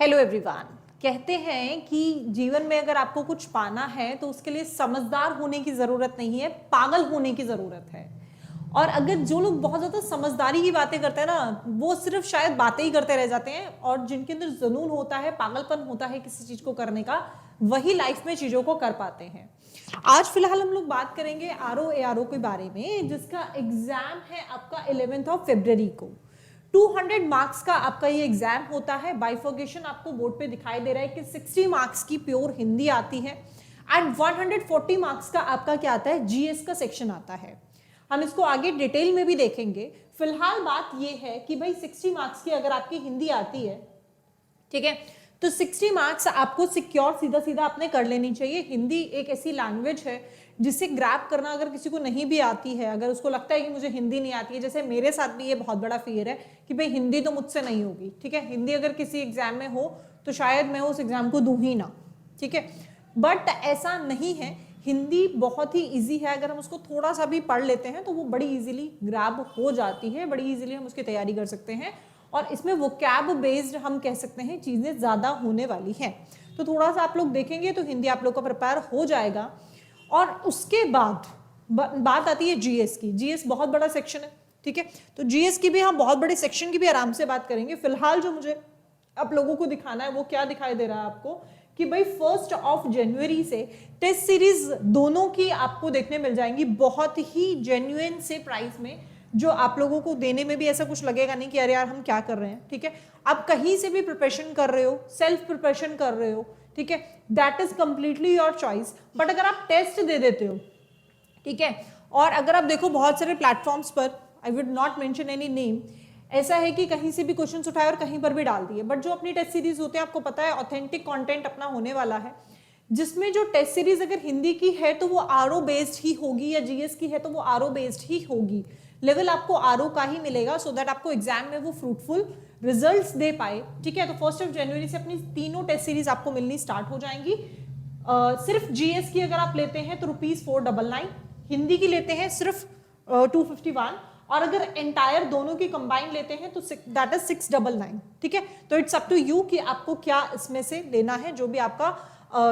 Hello everyone. कहते हैं कि जीवन में अगर आपको कुछ पाना है तो उसके लिए समझदार होने की जरूरत नहीं है, पागल होने की जरूरत है। और अगर जो लोग बहुत ज्यादा समझदारी की बातें करते हैं ना, वो सिर्फ शायद बातें ही करते रह जाते हैं, और जिनके अंदर जुनून होता है, पागलपन होता है किसी चीज को करने का, वही लाइफ में चीजों को कर पाते हैं। आज फिलहाल हम लोग बात करेंगे आर ओ के बारे में, जिसका एग्जाम है आपका 11 फरवरी को। 200 मार्क्स का आपका ये एग्जाम होता है। बाइफर्गेशन आपको बोर्ड पे दिखाई दे रहा है कि 60 मार्क्स की प्योर हिंदी आती है एंड 140 मार्क्स का आपका क्या आता है, जीएस का सेक्शन आता है। हम इसको आगे डिटेल में भी देखेंगे। फिलहाल बात ये है कि भाई 60 मार्क्स की अगर आपकी हिंदी आती है, ठीक है, तो 60 मार्क्स आपको सिक्योर सीधा सीधा आपने कर लेनी चाहिए। हिंदी एक ऐसी लैंग्वेज है जिसे ग्रैब करना अगर किसी को नहीं भी आती है, अगर उसको लगता है कि मुझे हिंदी नहीं आती है, जैसे मेरे साथ भी ये बहुत बड़ा फियर है कि भाई हिंदी तो मुझसे नहीं होगी, ठीक है, हिंदी अगर किसी एग्जाम में हो तो शायद मैं उस एग्जाम को दूं ही ना, ठीक है, बट ऐसा नहीं है। हिंदी बहुत ही इजी है, अगर हम उसको थोड़ा सा भी पढ़ लेते हैं तो वो बड़ी इजीली ग्रैब हो जाती है, बड़ी इजीली हम उसकी तैयारी कर सकते हैं। और इसमें वोकैब बेस्ड हम कह सकते हैं चीजें ज्यादा होने वाली हैं, तो थोड़ा सा आप लोग देखेंगे तो हिंदी आप लोग का प्रिपेयर हो जाएगा। और उसके बाद बात आती है जीएस की। जीएस बहुत बड़ा सेक्शन है, ठीक है, तो जीएस की भी हम बहुत बड़े सेक्शन की भी आराम से बात करेंगे। फिलहाल जो मुझे आप लोगों को दिखाना है वो क्या दिखाई दे रहा है आपको कि भाई 1 जनवरी से टेस्ट सीरीज दोनों की आपको देखने मिल जाएंगी, बहुत ही जेन्युइन से प्राइस में, जो आप लोगों को देने में भी ऐसा कुछ लगेगा नहीं कि अरे यार हम क्या कर रहे हैं, ठीक है। आप कहीं से भी प्रिपरेशन कर रहे हो, सेल्फ प्रिपरेशन कर रहे हो, ठीक है, that is completely your choice. But अगर आप टेस्ट दे देते हो, ठीक है, और अगर आप देखो बहुत सारे प्लेटफॉर्म्स पर, I would not mention any name, ऐसा है कि कहीं से भी क्वेश्चन उठाए और कहीं पर भी डाल दिए, बट जो अपनी टेस्ट सीरीज होते हैं आपको पता है ऑथेंटिक कंटेंट अपना होने वाला है, जिसमें जो टेस्ट सीरीज अगर हिंदी की है तो वो आरओ बेस्ड ही होगी, या जीएस की है तो वो आरओ बेस्ड ही होगी। लेवल आपको आरओ का ही मिलेगा, सो दैट आपको एग्जाम में वो फ्रूटफुल रिजल्ट्स दे पाए, ठीक है। तो 1 जनवरी से अपनी तीनों टेस्ट सीरीज आपको मिलनी स्टार्ट हो जाएंगी। सिर्फ जीएस की अगर आप लेते हैं तो ₹499, हिंदी की लेते हैं सिर्फ 251, और अगर एंटायर दोनों की कंबाइन लेते हैं तो दैट इज 699, ठीक है। तो इट्स अप टू यू कि आपको क्या इसमें से लेना है, जो भी आपका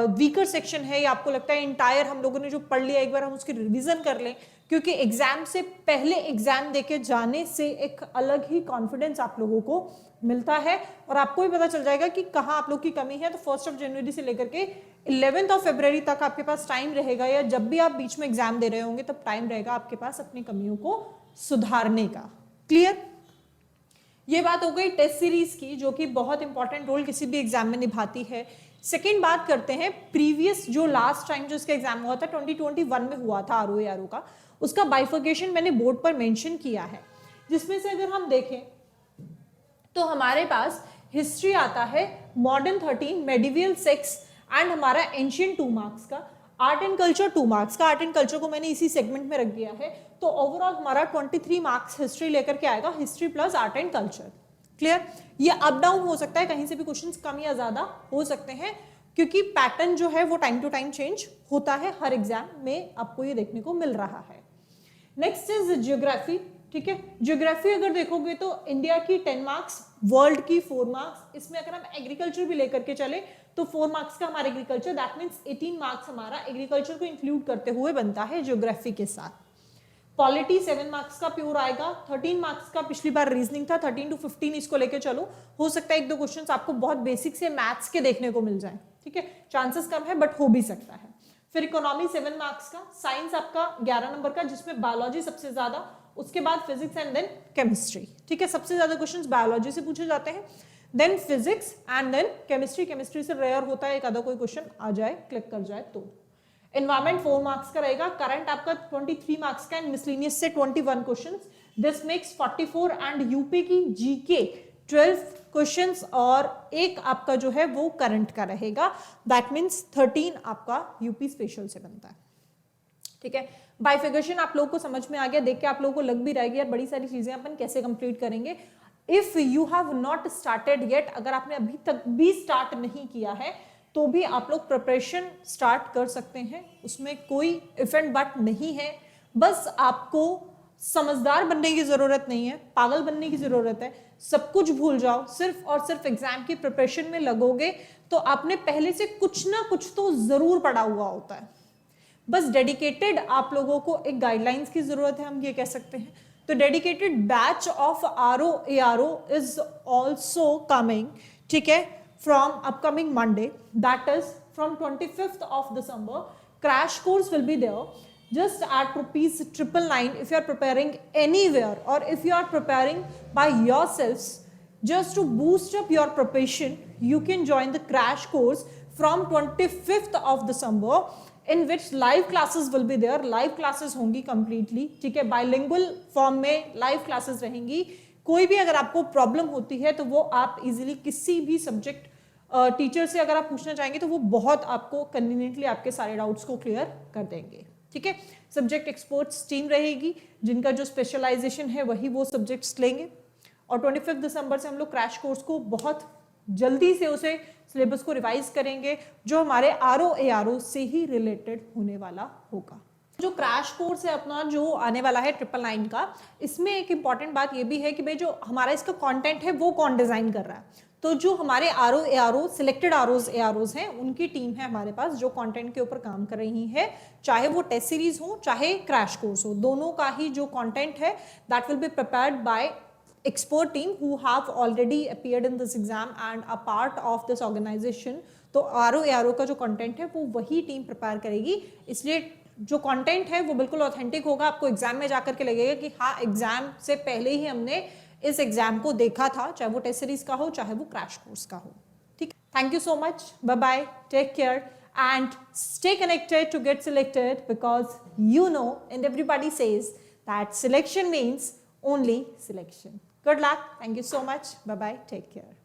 वीकर सेक्शन है, या आपको लगता है इंटायर हम लोगों ने जो पढ़ लिया एक बार हम उसकी रिवीजन कर लें, क्योंकि एग्जाम से पहले एग्जाम देके जाने से एक अलग ही कॉन्फिडेंस आप लोगों को मिलता है, और आपको भी पता चल जाएगा कि कहाँ आप लोग की कमी है। तो 1 जनवरी से लेकर के 11 फरवरी तक आपके पास टाइम रहेगा, या जब भी आप बीच में एग्जाम दे रहे होंगे तब टाइम रहेगा आपके पास अपनी कमियों को सुधारने का। क्लियर? ये बात हो गई टेस्ट सीरीज की, जो कि बहुत इंपॉर्टेंट रोल किसी भी एग्जाम में निभाती है। सेकेंड बात करते हैं प्रीवियस, जो लास्ट टाइम जो इसका एग्जाम हुआ था 2021 में हुआ था आरओ का, उसका बाइफर्केशन मैंने बोर्ड पर मेंशन किया है, जिसमें से अगर हम देखें तो हमारे पास हिस्ट्री आता है मॉडर्न 13, मेडिवियल 6 एंड हमारा एंशियंट 2 मार्क्स का, आर्ट एंड कल्चर 2 मार्क्स का। आर्ट एंड कल्चर को मैंने इसी सेगमेंट में रख दिया है, तो ओवरऑल हमारा 23 मार्क्स हिस्ट्री लेकर के आएगा, history plus art and culture. Clear? ये अप डाउन हो सकता है, कहीं से भी क्वेश्चंस कम या ज्यादा हो सकते हैं, क्योंकि पैटर्न जो है वो टाइम टू टाइम चेंज होता है, हर एग्जाम में आपको ये देखने को मिल रहा है। नेक्स्ट इज ज्योग्राफी, ठीक है। ज्योग्राफी अगर देखोगे तो इंडिया की 10 मार्क्स, वर्ल्ड की 4 मार्क्स, इसमें अगर हम एग्रीकल्चर भी लेकर के चले तो 4 मार्क्स का हमारा एग्रीकल्चर, दैट मीन्स 18 मार्क्स हमारा एग्रीकल्चर को इंक्लूड करते हुए बनता है ज्योग्राफी के साथ। पॉलिटी 7 मार्क्स का प्योर आएगा, 13 मार्क्स का पिछली बार रीजनिंग था, 13 to 15 इसको लेके चलो, हो सकता है 1-2 क्वेश्चंस आपको बहुत बेसिक से मैथ्स के देखने को मिल जाए, ठीक है, चांसेस कम है बट हो भी सकता है। फिर इकोनॉमी 7 मार्क्स का, साइंस आपका 11 नंबर का, जिसमें बायोलॉजी सबसे ज्यादा, उसके बाद फिजिक्स एंड देन केमिस्ट्री, ठीक है, सबसे ज्यादा क्वेश्चंस बायोलॉजी से पूछे जाते हैं, then physics and then chemistry. Chemistry से रेयर होता है एक आधा कोई क्वेश्चन आ जाए, क्लिक कर जाए तो। एनवायरमेंट 4 मार्क्स का रहेगा, करंट आपका 23 मार्क्स का एंड मिसलेनियस से 21 questions, this makes 44 and UP की जीके 12 क्वेश्चंस, और एक आपका जो है वो करंट का रहेगा, दैट मीन्स 13 आपका यूपी स्पेशल से बनता है, ठीक है। बाइफिकेशन आप लोगों को समझ में आ गया, देख के आप लोगों को लग भी रहेगी यार बड़ी सारी चीजें अपन कैसे कंप्लीट करेंगे। If you have not started yet, अगर आपने अभी तक भी स्टार्ट नहीं किया है तो भी आप लोग प्रिपरेशन स्टार्ट कर सकते हैं, उसमें कोई इफ एंड बट नहीं है। बस आपको समझदार बनने की जरूरत नहीं है, पागल बनने की जरूरत है। सब कुछ भूल जाओ, सिर्फ और सिर्फ एग्जाम की प्रिपरेशन में लगोगे तो आपने पहले से कुछ ना कुछ तो जरूर पढ़ा हुआ होता है। बस डेडिकेटेड आप लोगों को एक गाइडलाइंस की जरूरत है, हम ये कह सकते हैं। तो dedicated batch of RO ARO is also coming, ठीक है, from upcoming Monday, that is from 25th of December. Crash course will be there just at ₹999 if you are preparing anywhere or if you are preparing by yourselves. Just to boost up your preparation, you can join the crash course from 25th of December, in which live classes will be there. Live classes होंगी completely, ठीक है, bilingual form में live classes रहेंगी। कोई भी अगर आपको problem होती है तो वो आप इजीली किसी भी सब्जेक्ट टीचर से अगर आप पूछना चाहेंगे तो वो बहुत आपको कन्वीनियंटली आपके सारे डाउट्स को क्लियर कर देंगे, ठीक है। सब्जेक्ट एक्सपर्ट्स टीम रहेगी जिनका जो स्पेशलाइजेशन है वही वो सब्जेक्ट्स लेंगे। और 25 दिसंबर से हम लोग क्रैश कोर्स को बहुत जल्दी से उसे सिलेबस को रिवाइज करेंगे जो हमारे आरओ एआरओ से ही रिलेटेड होने वाला होगा। जो क्रैश कोर्स है अपना जो आने वाला है 999 का, इसमें एक इंपॉर्टेंट बात ये भी है कि भाई जो हमारा इसका कंटेंट है वो कौन डिजाइन कर रहा है। तो जो हमारे आरओ एआरओ सिलेक्टेड आरओज हैं उनकी टीम है हमारे पास जो कंटेंट के ऊपर काम कर रही है, चाहे वो टेस्ट सीरीज हो चाहे क्रैश कोर्स हो, दोनों का ही जो कंटेंट है that will be prepared by expert team who have already appeared in this exam and a part of this organization। तो आरओ एआरओ का जो कंटेंट है वो वही टीम प्रिपेयर करेगी, इसलिए जो कंटेंट है वो बिल्कुल ऑथेंटिक होगा। आपको एग्जाम में जाकर के लगेगा कि हाँ एग्जाम से पहले ही हमने इस एग्जाम को देखा था, चाहे वो टेस्ट सीरीज का हो चाहे वो क्रैश कोर्स का हो, ठीक। Thank you so much, bye bye, take care and stay connected to get selected because you know and everybody says that selection means only selection. Good luck. Thank you so much. Bye bye. Take care.